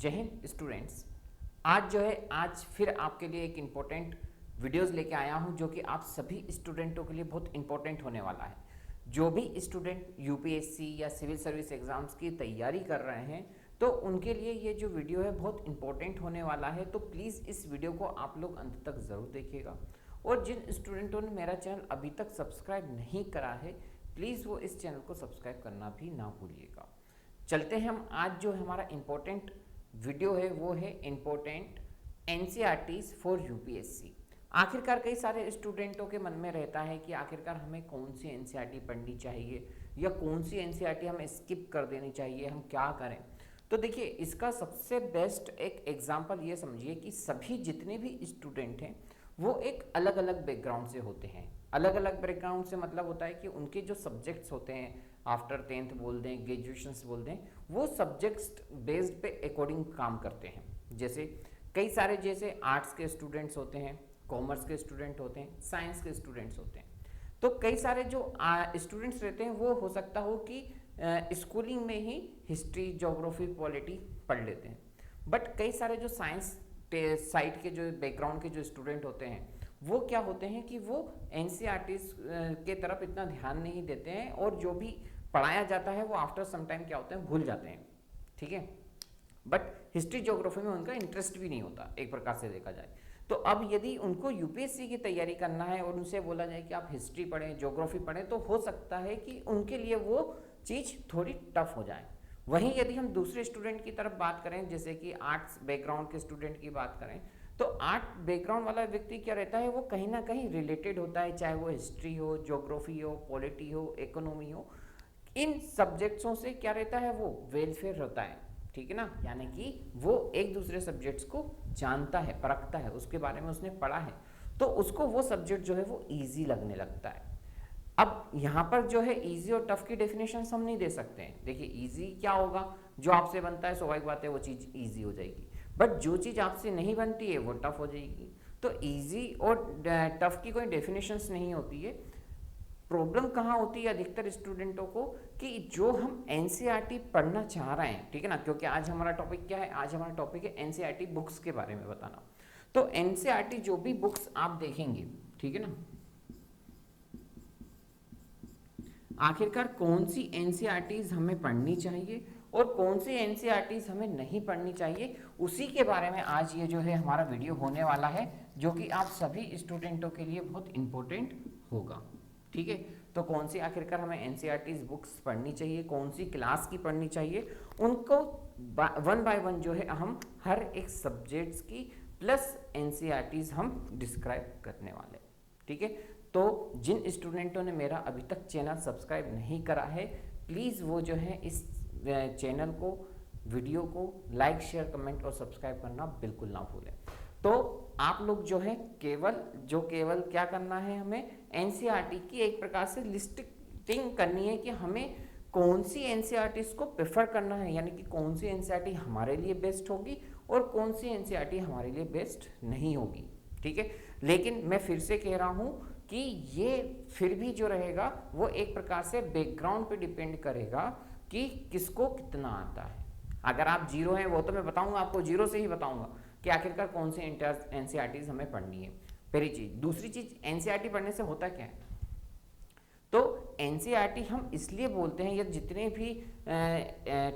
जय हिंद स्टूडेंट्स। आज फिर आपके लिए एक इम्पोर्टेंट वीडियोस लेके आया हूं जो कि आप सभी स्टूडेंटों के लिए बहुत इम्पोर्टेंट होने वाला है। जो भी स्टूडेंट यूपीएससी या सिविल सर्विस एग्जाम्स की तैयारी कर रहे हैं तो उनके लिए ये जो वीडियो है बहुत इम्पोर्टेंट होने वाला है। तो प्लीज़ इस वीडियो को आप लोग अंत तक ज़रूर देखिएगा। और जिन स्टूडेंटों ने मेरा चैनल अभी तक सब्सक्राइब नहीं करा है प्लीज़ वो इस चैनल को सब्सक्राइब करना भी ना भूलिएगा। चलते हैं हम आज जो हमारा इम्पोर्टेंट वीडियो है वो है इम्पोर्टेंट एनसीईआरटीज फॉर यूपीएससी। आखिरकार कई सारे स्टूडेंटों के मन में रहता है कि आखिरकार हमें कौन सी एनसीईआरटी पढ़नी चाहिए या कौन सी एनसीईआरटी हमें स्किप कर देनी चाहिए, हम क्या करें। तो देखिए, इसका सबसे बेस्ट एक एग्जांपल ये समझिए कि सभी जितने भी स्टूडेंट हैं वो एक अलग अलग बैकग्राउंड से होते हैं। अलग अलग बैकग्राउंड से मतलब होता है कि उनके जो सब्जेक्ट्स होते हैं, आफ्टर 10th बोल दें, ग्रेजुएशन बोल दें, वो सब्जेक्ट्स बेस्ड पे अकॉर्डिंग काम करते हैं। जैसे कई सारे जैसे आर्ट्स के स्टूडेंट्स होते हैं, कॉमर्स के स्टूडेंट होते हैं, साइंस के स्टूडेंट्स होते हैं। तो कई सारे जो स्टूडेंट्स रहते हैं वो हो सकता हो कि स्कूलिंग में ही हिस्ट्री, ज्योग्राफी, पॉलिटी पढ़ लेते हैं। बट कई सारे जो साइंस साइड के जो बैकग्राउंड के जो स्टूडेंट होते हैं वो क्या होते हैं कि वो एनसीईआरटीज के तरफ इतना ध्यान नहीं देते हैं और जो भी पढ़ाया जाता है वो आफ्टर सम टाइम क्या होते हैं, भूल जाते हैं। ठीक है, बट हिस्ट्री ज्योग्राफी में उनका इंटरेस्ट भी नहीं होता एक प्रकार से देखा जाए। तो अब यदि उनको यूपीएससी की तैयारी करना है और उनसे बोला जाए कि आप हिस्ट्री पढ़ें, ज्योग्राफी पढ़ें, तो हो सकता है कि उनके लिए वो चीज़ थोड़ी टफ हो जाए। वहीं यदि हम दूसरे स्टूडेंट की तरफ बात करें, जैसे कि आर्ट्स बैकग्राउंड के स्टूडेंट की बात करें, तो आर्ट बैकग्राउंड वाला व्यक्ति क्या रहता है, वो कहीं ना कहीं रिलेटेड होता है, चाहे वो हिस्ट्री हो, ज्योग्राफी हो, पॉलिटी हो, इकोनॉमी हो, इन सब्जेक्ट्सों से क्या रहता है, वो वेलफेयर होता है। ठीक है ना, यानी कि वो एक दूसरे सब्जेक्ट्स को जानता है, परखता है, उसके बारे में उसने पढ़ा है, तो उसको वो सब्जेक्ट जो है वो ईजी लगने लगता है। अब यहाँ पर जो है इजी और टफ की डेफिनेशन हम नहीं दे सकते हैं। देखिए, इजी क्या होगा, जो आपसे बनता है स्वाभाविक बात है वो चीज़ इजी हो जाएगी, बट जो चीज़ आपसे नहीं बनती है वो टफ हो जाएगी। तो इजी और टफ की कोई डेफिनेशंस नहीं होती है। प्रॉब्लम कहाँ होती है अधिकतर स्टूडेंटों को, कि जो हम एनसीईआरटी पढ़ना चाह रहे हैं, ठीक है ना, क्योंकि आज हमारा टॉपिक क्या है, आज हमारा टॉपिक है एनसीईआरटी बुक्स के बारे में बताना। तो एनसीईआरटी जो भी बुक्स आप देखेंगे, ठीक है ना, आखिरकार कौन सी एनसीईआरटीज हमें पढ़नी चाहिए और कौन सी एनसीईआरटीज हमें नहीं पढ़नी चाहिए, उसी के बारे में आज ये जो है हमारा वीडियो होने वाला है, जो कि आप सभी स्टूडेंटों के लिए बहुत इंपॉर्टेंट होगा। ठीक है, तो कौन सी आखिरकार हमें एनसीईआरटीज बुक्स पढ़नी चाहिए, कौन सी क्लास की पढ़नी चाहिए, उनको वन बाय वन जो है हम हर एक सब्जेक्ट्स की प्लस एनसीईआरटीज हम डिस्क्राइब करने वाले। ठीक है, तो जिन स्टूडेंटों ने मेरा अभी तक चैनल सब्सक्राइब नहीं करा है प्लीज़ वो जो है इस चैनल को, वीडियो को लाइक, शेयर, कमेंट और सब्सक्राइब करना बिल्कुल ना भूलें। तो आप लोग जो है केवल क्या करना है, हमें एनसीईआरटी की एक प्रकार से लिस्टिंग करनी है कि हमें कौन सी एनसीईआरटीज को प्रेफर करना है, यानी कि कौन सी एनसीईआरटी हमारे लिए बेस्ट होगी और कौन सी एनसीईआरटी हमारे लिए बेस्ट नहीं होगी। ठीक है, लेकिन मैं फिर से कह रहा हूँ कि ये फिर भी जो रहेगा वो एक प्रकार से बैकग्राउंड पे डिपेंड करेगा कि किसको कितना आता है। अगर आप जीरो हैं, वो तो मैं बताऊंगा आपको, जीरो से ही बताऊंगा कि आखिरकार कौन सी एनसीईआरटीज हमें पढ़नी है, पहली चीज। दूसरी चीज, एनसीईआरटी पढ़ने से होता क्या है, तो एनसीईआरटी हम इसलिए बोलते हैं, या जितने भी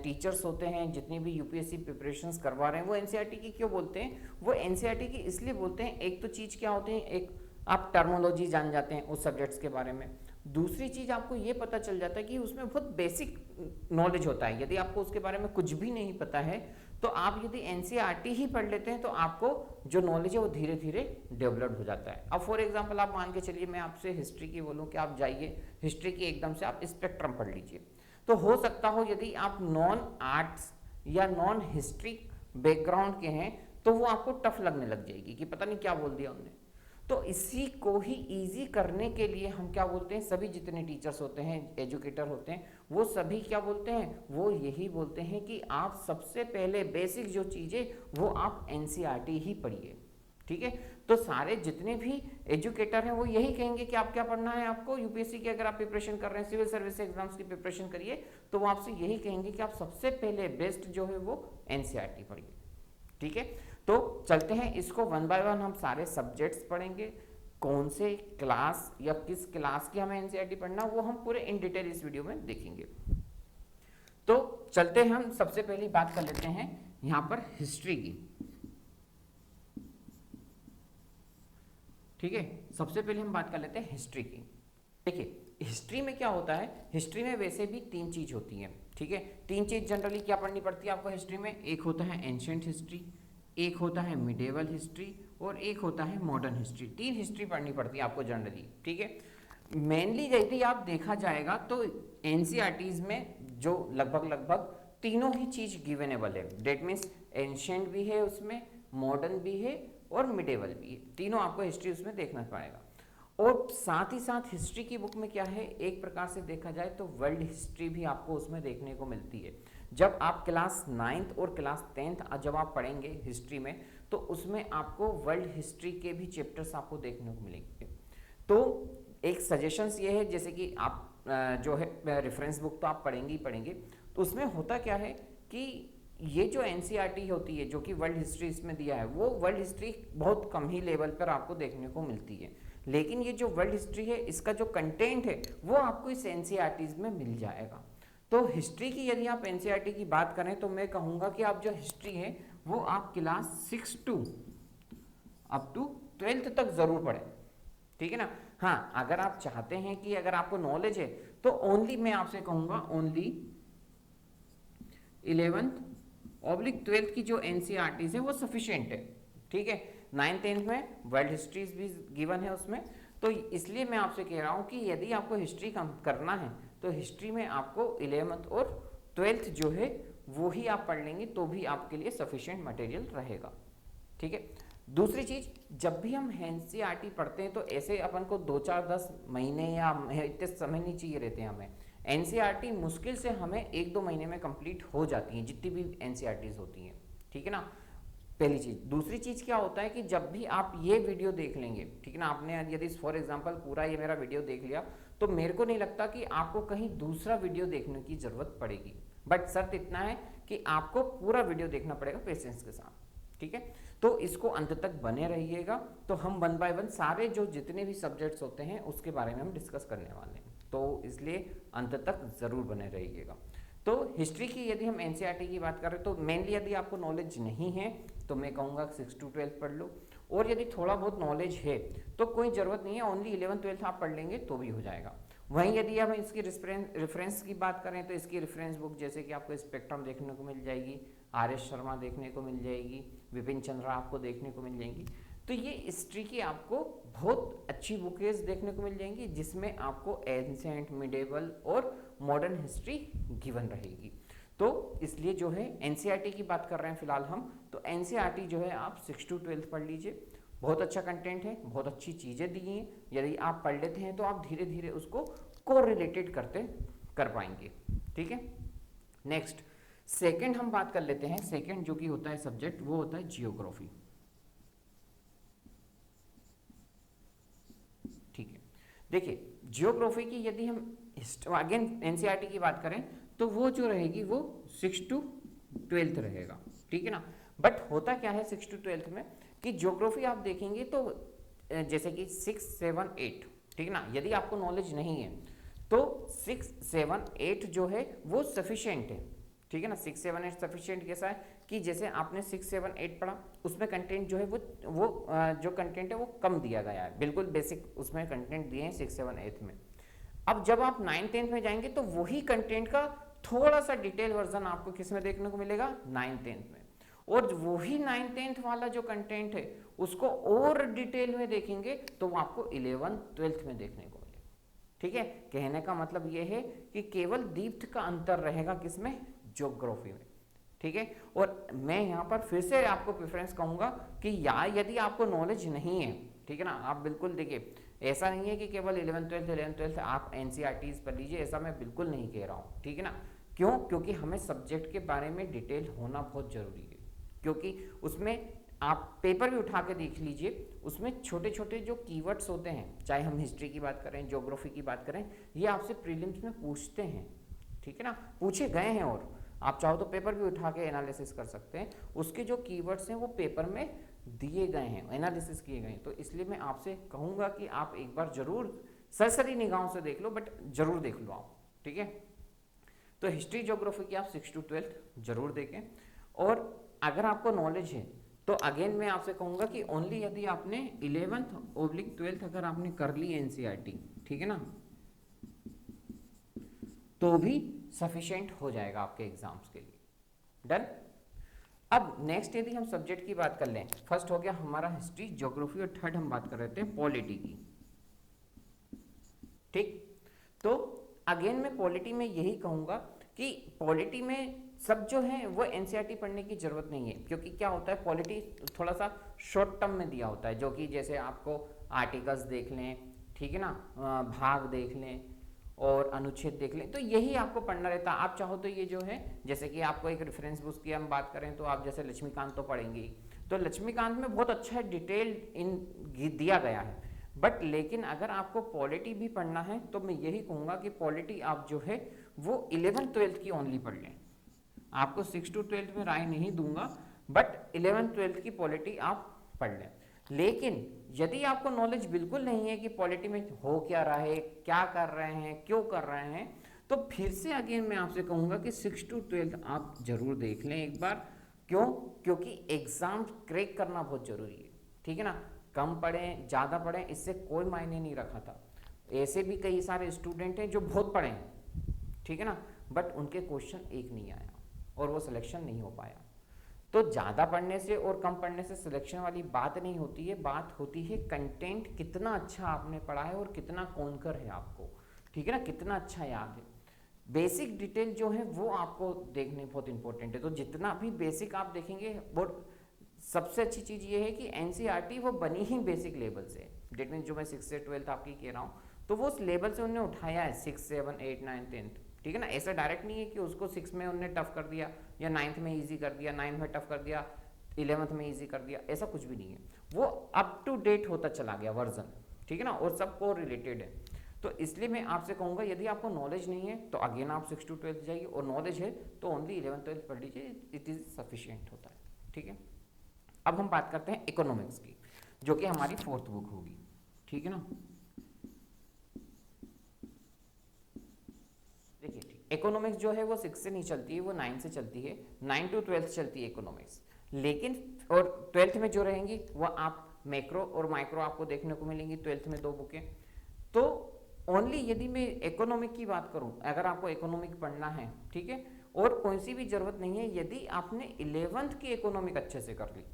टीचर्स होते हैं, जितनी भी यूपीएससी प्रिपरेशंस करवा रहे हैं, वो एनसीईआरटी की क्यों बोलते हैं, वो एनसीईआरटी की इसलिए बोलते हैं, एक तो चीज़ क्या होती है, एक आप टर्मोलॉजी जान जाते हैं उस सब्जेक्ट्स के बारे में। दूसरी चीज़, आपको ये पता चल जाता है कि उसमें बहुत बेसिक नॉलेज होता है। यदि आपको उसके बारे में कुछ भी नहीं पता है तो आप यदि एनसीईआरटी ही पढ़ लेते हैं तो आपको जो नॉलेज है वो धीरे धीरे डेवलप हो जाता है। अब फॉर एग्जांपल आप मान के चलिए, मैं आपसे हिस्ट्री की बोलूँ कि आप जाइए हिस्ट्री की एकदम से आप स्पेक्ट्रम पढ़ लीजिए, तो हो सकता हो यदि आप नॉन आर्ट्स या नॉन हिस्ट्री बैकग्राउंड के हैं तो वो आपको टफ लगने लग जाएगी कि पता नहीं क्या बोल दिया उन्होंने। तो इसी को ही इजी करने के लिए हम क्या बोलते हैं, सभी जितने टीचर्स होते हैं, एजुकेटर होते हैं, वो सभी क्या बोलते हैं, वो यही बोलते हैं कि आप सबसे पहले बेसिक जो चीज़ें वो आप एनसीईआरटी ही पढ़िए। ठीक है। तो सारे जितने भी एजुकेटर हैं वो यही कहेंगे कि आप क्या पढ़ना है, आपको यूपीएससी की अगर आप प्रिपरेशन कर रहे हैं, सिविल सर्विस एग्जाम्स की प्रिपरेशन करिए, तो वो आपसे यही कहेंगे कि आप सबसे पहले बेस्ट जो है वो एनसीईआरटी पढ़िए। ठीक है, तो चलते हैं इसको वन बाय वन हम सारे सब्जेक्ट्स पढ़ेंगे, कौन से क्लास या किस क्लास की हमें एनसीईआरटी पढ़ना वो हम पूरे इन डिटेल इस वीडियो में देखेंगे। तो चलते हैं, हम सबसे पहली बात कर लेते हैं यहां पर हिस्ट्री की। ठीक है, सबसे पहले हम बात कर लेते हैं हिस्ट्री की। देखिए हिस्ट्री में क्या होता है, हिस्ट्री में वैसे भी तीन चीज होती है। ठीक है, तीन चीज जनरली क्या पढ़नी पड़ती है आपको हिस्ट्री में, एक होता है एंशिएंट हिस्ट्री, एक होता है मिडेवल हिस्ट्री और एक होता है मॉडर्न हिस्ट्री। तीन हिस्ट्री पढ़नी पड़ती है आपको जनरली। ठीक है, मेनली यदि आप देखा जाएगा तो एनसीईआरटीज में जो लगभग तीनों ही चीज गिवेनेबल है। डेट मीन्स एंशिएंट भी है उसमें, मॉडर्न भी है और मिडेवल भी है, तीनों आपको हिस्ट्री उसमें देखना पड़ेगा। और साथ ही साथ हिस्ट्री की बुक में क्या है, एक प्रकार से देखा जाए तो वर्ल्ड हिस्ट्री भी आपको उसमें देखने को मिलती है। जब आप क्लास 9th और क्लास 10th जब आप पढ़ेंगे हिस्ट्री में, तो उसमें आपको वर्ल्ड हिस्ट्री के भी चैप्टर्स आपको देखने को मिलेंगे। तो एक सजेशंस ये है, जैसे कि आप जो है रेफरेंस बुक तो आप पढ़ेंगे ही पढ़ेंगे, तो उसमें होता क्या है कि ये जो एनसीईआरटी होती है जो कि वर्ल्ड हिस्ट्री इसमें दिया है, वो वर्ल्ड हिस्ट्री बहुत कम ही लेवल पर आपको देखने को मिलती है। लेकिन ये जो वर्ल्ड हिस्ट्री है इसका जो कंटेंट है वो आपको इस एनसीईआरटीज में मिल जाएगा। तो हिस्ट्री की यदि आप एनसीईआरटी की बात करें तो मैं कहूँगा कि आप जो हिस्ट्री है वो आप class 6 to up to 12th तक जरूर पढ़ें। ठीक है ना। हाँ, अगर आप चाहते हैं कि अगर आपको नॉलेज है तो ओनली मैं आपसे कहूँगा ओनली 11th/12th की जो एनसीईआरटीज है वो सफिशिएंट है। ठीक है, 9th-10th में वर्ल्ड हिस्ट्रीज भी गिवन है उसमें, तो इसलिए मैं आपसे कह रहा हूँ कि यदि आपको हिस्ट्री करना है तो हिस्ट्री में आपको 11th और 12th जो है वो ही आप पढ़ लेंगे तो भी आपके लिए सफिशिएंट मटेरियल रहेगा। ठीक है, दूसरी चीज, जब भी हम एनसीईआरटी पढ़ते हैं तो ऐसे अपन को 2-4-10 महीने या इतने समय नहीं चाहिए रहते हैं हमें। एनसीईआरटी मुश्किल से हमें 1-2 महीने में कंप्लीट हो जाती हैं जितनी भी एनसीईआरटीज होती हैं। ठीक है ना, पहली चीज। दूसरी चीज क्या होता है कि जब भी आप ये वीडियो देख लेंगे, ठीक है ना, आपने यदि फॉर एग्जांपल पूरा ये मेरा वीडियो देख लिया तो मेरे को नहीं लगता कि आपको कहीं दूसरा वीडियो देखने की जरूरत पड़ेगी। बट शर्त इतना है कि आपको पूरा वीडियो देखना पड़ेगा पेशेंस के साथ। ठीक है, तो इसको अंत तक बने रहिएगा। तो हम वन बाय वन सारे जो जितने भी सब्जेक्ट्स होते हैं उसके बारे में हम डिस्कस करने वाले हैं, तो इसलिए अंत तक जरूर बने रहिएगा। तो हिस्ट्री की यदि हम एनसीईआरटी की बात करें तो मेनली यदि आपको नॉलेज नहीं है तो मैं कहूँगा 6 to 12 पढ़ लो, और यदि थोड़ा बहुत नॉलेज है तो कोई ज़रूरत नहीं है, ओनली 11th-12th आप पढ़ लेंगे तो भी हो जाएगा। वहीं यदि हम इसकी रेफरेंस की बात करें तो इसकी रेफरेंस बुक जैसे कि आपको स्पेक्ट्रम देखने को मिल जाएगी, आर.एस. शर्मा देखने को मिल जाएगी, विपिन चंद्रा आपको देखने को मिल जाएंगी। तो ये हिस्ट्री की आपको बहुत अच्छी बुकेज देखने को मिल जाएंगी जिसमें आपको एंशिएंट, मिडेवल और मॉडर्न हिस्ट्री गिवन रहेगी। तो इसलिए जो है एनसीईआरटी की बात कर रहे हैं फिलहाल हम, तो एनसीईआरटी जो है आप 6 to 12 पढ़ लीजिए। बहुत अच्छा कंटेंट है, बहुत अच्छी चीज़ें दी हैं, यदि आप पढ़ लेते हैं तो आप धीरे धीरे उसको कोरिलेटेड कर पाएंगे। ठीक है, नेक्स्ट सेकंड हम बात कर लेते हैं। सेकंड जो कि होता है सब्जेक्ट वो होता है जियोग्राफी। ठीक है, देखिए जियोग्राफी की यदि हम अगेन एनसीईआरटी की बात करें तो वो जो रहेगी वो 6 to 12 रहेगा। ठीक है ना, बट होता क्या है 6 to 12 में कि ज्योग्राफी आप देखेंगे तो जैसे कि 6, 7, 8, ठीक है ना, यदि आपको नॉलेज नहीं है तो 6, 7, 8 जो है वो सफिशिएंट है। ठीक है ना, 6, 7, 8 सफिशिएंट कैसा है कि जैसे आपने 6, 7, 8 पढ़ा उसमें कंटेंट जो है वो जो कंटेंट है वो कम दिया गया है, बिल्कुल बेसिक उसमें कंटेंट दिए हैं 6, 7, 8 में। अब जब आप 9, 10 में जाएंगे तो वही कंटेंट का थोड़ा सा डिटेल वर्जन आपको किस में देखने को मिलेगा, 9, 10 में। और वही 9, 10 वाला जो कंटेंट है उसको और डिटेल में देखेंगे तो वो आपको 11, 12 में देखने को मिलेगा। ठीक है, कहने का मतलब ये है कि केवल दीप्त का अंतर रहेगा किसमें, ज्योग्राफी में। ठीक है, और मैं यहाँ पर फिर से आपको प्रेफरेंस कहूँगा कि यदि आपको नॉलेज नहीं है, ठीक है ना, आप बिल्कुल देखिए ऐसा नहीं है कि केवल 11th-12th आप एनसीईआरटीज पढ़ लीजिए, ऐसा मैं बिल्कुल नहीं कह रहा हूँ। ठीक है ना, क्यों, क्योंकि हमें सब्जेक्ट के बारे में डिटेल होना बहुत जरूरी है, क्योंकि उसमें आप पेपर भी उठा के देख लीजिए, उसमें छोटे छोटे जो कीवर्ड्स होते हैं, चाहे हम हिस्ट्री की बात करें, ज्योग्राफी की बात करें, ये आपसे प्रीलिम्स में पूछते हैं, ठीक है ना, पूछे गए हैं। और आप चाहो तो पेपर भी उठा के एनालिसिस कर सकते हैं, उसके जो कीवर्ड्स हैं वो पेपर में दिए गए हैं, एनालिसिस किए गए हैं। तो इसलिए मैं आपसे कहूँगा कि आप एक बार जरूर सरसरी निगाहों से देख लो, बट जरूर देख लो आप, ठीक है। तो हिस्ट्री ज्योग्राफी की आप 6 to 12 जरूर देखें। और अगर आपको नॉलेज है तो अगेन मैं आपसे कहूँगा कि ओनली यदि आपने 11th/12th अगर आपने कर ली एनसीईआरटी, ठीक है ना, तो भी सफिशिएंट हो जाएगा आपके एग्जाम्स के लिए। डन। अब नेक्स्ट यदि हम सब्जेक्ट की बात कर लें, फर्स्ट हो गया हमारा हिस्ट्री ज्योग्राफी, और थर्ड हम बात कर रहे थे पॉलिटी की, ठीक। तो अगेन मैं पॉलिटी में यही कहूँगा कि पॉलिटी में सब जो है वो एनसीईआरटी पढ़ने की जरूरत नहीं है, क्योंकि क्या होता है पॉलिटी थोड़ा सा शॉर्ट टर्म में दिया होता है, जो कि जैसे आपको आर्टिकल्स देख लें, ठीक है ना, भाग देख लें और अनुच्छेद देख लें, तो यही आपको पढ़ना रहता है। आप चाहो तो ये जो है, जैसे कि आपको एक रेफरेंस बुक की हम बात करें तो आप जैसे लक्ष्मीकांत तो पढ़ेंगे, तो लक्ष्मीकांत में बहुत अच्छा डिटेल इन दिया गया है, बट लेकिन अगर आपको पॉलिटी भी पढ़ना है तो मैं यही कहूँगा कि पॉलिटी आप जो है वो 11th/12th की ओनली पढ़ लें। आपको 6 to 12 में राय नहीं दूंगा, बट 11th/12th की पॉलिटी आप पढ़ लें। लेकिन यदि आपको नॉलेज बिल्कुल नहीं है कि पॉलिटी में हो क्या रहा है, क्या कर रहे हैं, क्यों कर रहे हैं, तो फिर से अगेन मैं आपसे कहूँगा कि 6 to 12 आप जरूर देख लें एक बार। क्यों? क्योंकि एग्जाम क्रैक करना बहुत जरूरी है, ठीक है ना। कम पढ़ें ज़्यादा पढ़ें इससे कोई मायने नहीं रखा था। ऐसे भी कई सारे स्टूडेंट हैं जो बहुत पढ़े हैं, ठीक है ना, बट उनके क्वेश्चन एक नहीं आया और वो सिलेक्शन नहीं हो पाया। तो ज़्यादा पढ़ने से और कम पढ़ने से सिलेक्शन वाली बात नहीं होती है, बात होती है कंटेंट कितना अच्छा आपने पढ़ा है और कितना कॉन्कर है आपको, ठीक है ना, कितना अच्छा याद है। बेसिक डिटेल जो है वो आपको देखने बहुत इंपॉर्टेंट है। तो जितना भी बेसिक आप देखेंगे, और सबसे अच्छी चीज़ ये है कि एनसीईआरटी वो बनी ही बेसिक लेवल से, डेट मीन जो मैं 6 से 12th आपकी कह रहा हूँ, तो वो उस लेवल से उन्होंने उठाया है 6, 7, 8, 9, 10th, ठीक है ना। ऐसा डायरेक्ट नहीं है कि उसको 6 में उन्होंने टफ कर दिया या 9th में इजी कर दिया, 9th में टफ कर दिया, 11th में इजी कर दिया, ऐसा कुछ भी नहीं है। वो अप टू डेट होता चला गया वर्जन, ठीक है ना, और सबको रिलेटेड है। तो इसलिए मैं आपसे कहूँगा यदि आपको नॉलेज नहीं है तो अगेन आप 6 to 12 जाइए, और नॉलेज है तो ओनली 11th/12th पढ़ लीजिए, इट इज़ सफिशिएंट होता है, ठीक है। अब हम बात करते हैं इकोनॉमिक्स की, जो कि हमारी 4th बुक होगी, ठीक है ना। देखिए ठीक, इकोनॉमिक्स जो है वो 6 से नहीं चलती है, वो 9 से चलती है, 9 to 12 चलती है इकोनॉमिक्स। लेकिन और 12th में जो रहेंगी वो आप मैक्रो और माइक्रो आपको देखने को मिलेंगी 12th में 2 बुकें। तो ओनली यदि मैं इकोनॉमिक की बात करूं, अगर आपको इकोनॉमिक पढ़ना है, ठीक है, और कोई सी भी जरूरत नहीं है यदि आपने 11th की इकोनॉमिक अच्छे से कर ली।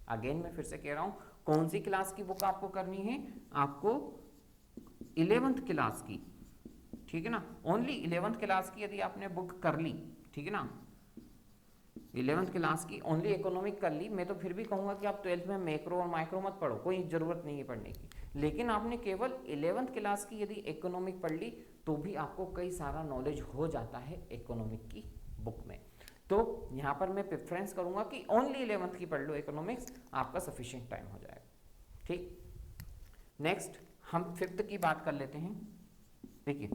अगेन मैं फिर से कह रहा हूं, कौन सी क्लास की बुक आपको करनी है, आपको 11th क्लास की, ठीक है ना, ओनली 11th क्लास की यदि आपने बुक कर ली, ठीक है ना, 11th क्लास की ओनली इकोनॉमिक कर ली, मैं तो फिर भी कहूँगा कि आप 12th में मैक्रो और माइक्रो मत पढ़ो, कोई ज़रूरत नहीं है पढ़ने की। लेकिन आपने केवल 11th क्लास की यदि इकोनॉमिक पढ़ ली तो भी आपको कई सारा नॉलेज हो जाता है इकोनॉमिक की बुक में। तो यहाँ पर मैं प्रेफरेंस करूँगा कि ओनली 11th की पढ़ लो इकोनॉमिक्स, आपका सफिशिएंट टाइम हो जाएगा, ठीक। नेक्स्ट हम 5th की बात कर लेते हैं। देखिए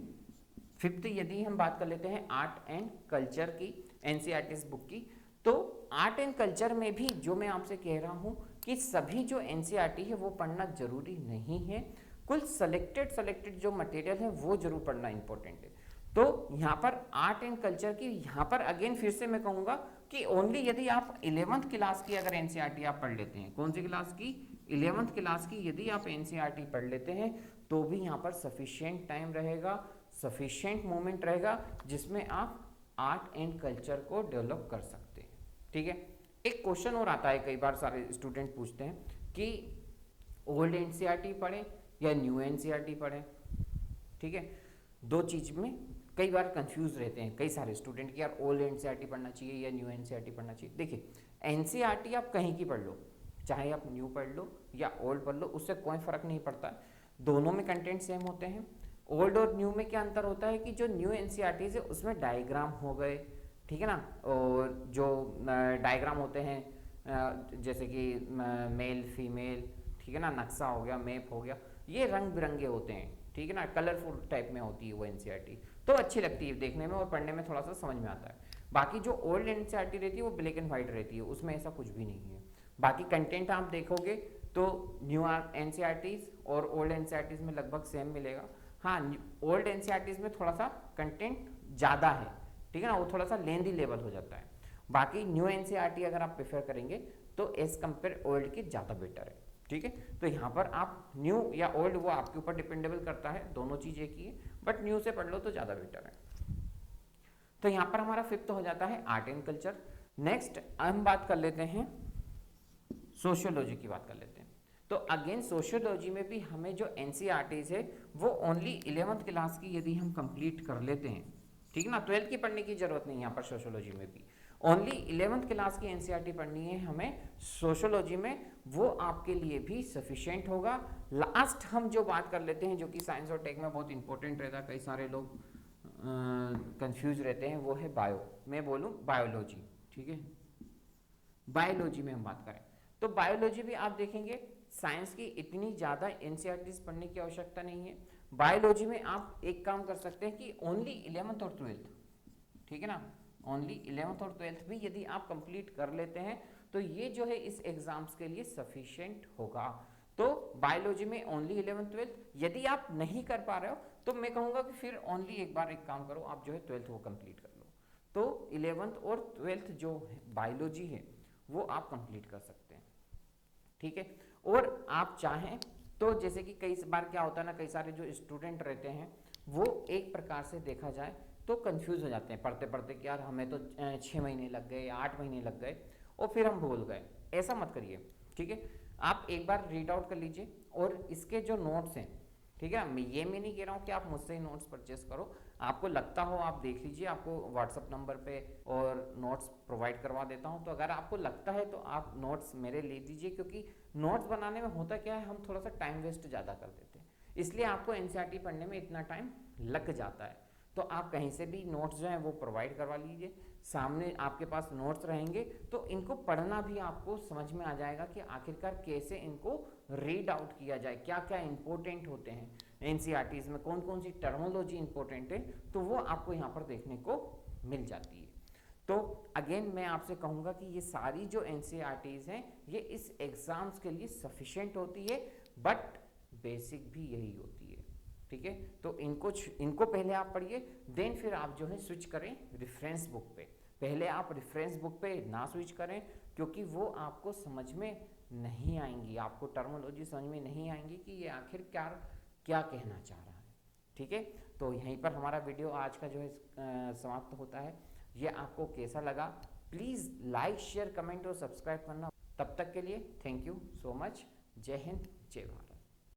5th यदि हम बात कर लेते हैं आर्ट एंड कल्चर की, एनसीईआरटी बुक की, तो आर्ट एंड कल्चर में भी जो मैं आपसे कह रहा हूँ कि सभी जो एनसीईआरटी है वो पढ़ना जरूरी नहीं है, कुल सेलेक्टेड जो मटेरियल है वो जरूर पढ़ना इंपॉर्टेंट है। तो यहाँ पर आर्ट एंड कल्चर की, यहाँ पर अगेन फिर से मैं कहूँगा कि ओनली यदि आप 11th क्लास की अगर एनसीईआरटी आप पढ़ लेते हैं, कौन सी क्लास की, 11th क्लास की यदि आप एनसीईआरटी पढ़ लेते हैं तो भी यहाँ पर सफिशिएंट टाइम रहेगा, सफिशिएंट मोमेंट रहेगा, जिसमें आप आर्ट एंड कल्चर को डेवलप कर सकते हैं, ठीक है। एक क्वेश्चन और आता है, कई बार सारे स्टूडेंट पूछते हैं कि ओल्ड एनसीईआरटी पढ़ें या न्यू एनसीईआरटी पढ़ें, ठीक है। दो चीज में कई बार कंफ्यूज रहते हैं कई सारे स्टूडेंट कि यार ओल्ड एनसीईआरटी पढ़ना चाहिए या न्यू एनसीईआरटी पढ़ना चाहिए। देखिए एनसीईआरटी आप कहीं की पढ़ लो, चाहे आप न्यू पढ़ लो या ओल्ड पढ़ लो, उससे कोई फर्क नहीं पड़ता, दोनों में कंटेंट सेम होते हैं। ओल्ड और न्यू में क्या अंतर होता है कि जो न्यू एनसीईआरटीज है उसमें डायग्राम हो गए, ठीक है ना, और जो डायग्राम होते हैं जैसे कि मेल फीमेल, ठीक है ना, नक्शा हो गया, मैप हो गया, ये रंग बिरंगे होते हैं, ठीक है ना, कलरफुल टाइप में होती है वो एनसीईआरटी, तो अच्छी लगती है देखने में और पढ़ने में थोड़ा सा समझ में आता है। बाकी जो ओल्ड एनसीईआरटी रहती है वो ब्लैक एंड वाइट रहती है, उसमें ऐसा कुछ भी नहीं है। बाकी कंटेंट आप देखोगे तो न्यू एनसीईआरटीज और ओल्ड एनसीईआरटीज में लगभग सेम मिलेगा। हाँ, ओल्ड एनसीईआरटीज में थोड़ा सा कंटेंट ज़्यादा है, ठीक है ना, वो थोड़ा सा लेंदी लेवल हो जाता है। बाकी न्यू एनसीईआरटी अगर आप प्रेफर करेंगे तो एज कम्पेयर ओल्ड के ज़्यादा बेटर है, ठीक है। तो यहाँ पर आप न्यू या ओल्ड वो आपके ऊपर डिपेंडेबल करता है, दोनों चीज़ एक ही है, बट न्यू से पढ़ लो तो ज़्यादा बेटर है। तो यहाँ पर हमारा फिफ्थ हो जाता है आर्ट एंड कल्चर। नेक्स्ट हम बात कर लेते हैं सोशियोलॉजी की बात कर लेते हैं। तो अगेन सोशियोलॉजी में भी हमें जो एनसीईआरटीज है वो ओनली 11th क्लास की यदि हम कंप्लीट कर लेते हैं, ठीक ना, 12th की पढ़ने की जरूरत नहीं है यहाँ पर सोशियोलॉजी में भी, ओनली 11th क्लास की एनसीईआरटी पढ़नी है हमें सोशियोलॉजी में, वो आपके लिए भी सफिशिएंट होगा। लास्ट हम जो बात कर लेते हैं जो कि साइंस और टेक में बहुत इंपॉर्टेंट रहता है, कई सारे लोग कंफ्यूज रहते हैं, वो है बायो, मैं बोलूँ बायोलॉजी, ठीक है। बायोलॉजी में हम बात करें तो बायोलॉजी भी आप देखेंगे साइंस की इतनी ज़्यादा एनसीईआरटीज पढ़ने की आवश्यकता नहीं है। बायोलॉजी में आप एक काम कर सकते हैं कि ओनली 11th और 12th, ठीक है ना, ओनली 11th और 12th भी यदि आप कंप्लीट कर लेते हैं तो ये जो है इस एग्जाम्स के लिए सफिशिएंट होगा। तो बायोलॉजी में ओनली 11th 12th, यदि आप नहीं कर पा रहे हो तो मैं कहूँगा कि फिर ओनली एक बार एक काम करो, आप जो है 12th वो कंप्लीट कर लो, तो 11th और 12th जो बायोलॉजी है वो आप कंप्लीट कर सकते हैं, ठीक है। और आप चाहें तो जैसे कि कई बार क्या होता है ना, कई सारे जो स्टूडेंट रहते हैं वो एक प्रकार से देखा जाए तो कंफ्यूज हो जाते हैं पढ़ते पढ़ते कि यार हमें तो 6 महीने लग गए या 8 महीने लग गए और फिर हम भूल गए। ऐसा मत करिए, ठीक है। आप एक बार रीड आउट कर लीजिए और इसके जो नोट्स हैं, ठीक है, मैं नहीं कह रहा हूँ कि आप मुझसे ही नोट्स परचेस करो, आपको लगता हो आप देख लीजिए, आपको व्हाट्सअप नंबर पे और नोट्स प्रोवाइड करवा देता हूँ, तो अगर आपको लगता है तो आप नोट्स मेरे ले लीजिए, क्योंकि नोट्स बनाने में होता क्या है, हम थोड़ा सा टाइम वेस्ट ज़्यादा कर देते हैं, इसलिए आपको एनसीईआरटी पढ़ने में इतना टाइम लग जाता है। तो आप कहीं से भी नोट्स जो हैं वो प्रोवाइड करवा लीजिए, सामने आपके पास नोट्स रहेंगे तो इनको पढ़ना भी आपको समझ में आ जाएगा कि आखिरकार कैसे इनको रीड आउट किया जाए, क्या क्या इंपॉर्टेंट होते हैं एनसीईआरटीज में, कौन कौन सी टर्मोलॉजी इंपॉर्टेंट है, तो वो आपको यहाँ पर देखने को मिल जाती है। तो अगेन मैं आपसे कहूँगा कि ये सारी जो एनसीईआरटीज हैं ये इस एग्जाम्स के लिए सफिशिएंट होती है, बट बेसिक भी यही होती है, ठीक है। तो इनको पहले आप पढ़िए, देन फिर आप जो है स्विच करें रेफरेंस बुक पे, पहले आप रेफरेंस बुक पे ना स्विच करें, क्योंकि वो आपको समझ में नहीं आएंगी, आपको टर्मोलॉजी समझ में नहीं आएंगी कि ये आखिर क्या कहना चाह रहा है, ठीक है। तो यहीं पर हमारा वीडियो आज का जो है समाप्त होता है। ये आपको कैसा लगा, प्लीज़ लाइक शेयर कमेंट और सब्सक्राइब करना। तब तक के लिए थैंक यू सो मच। जय हिंद, जय भारत।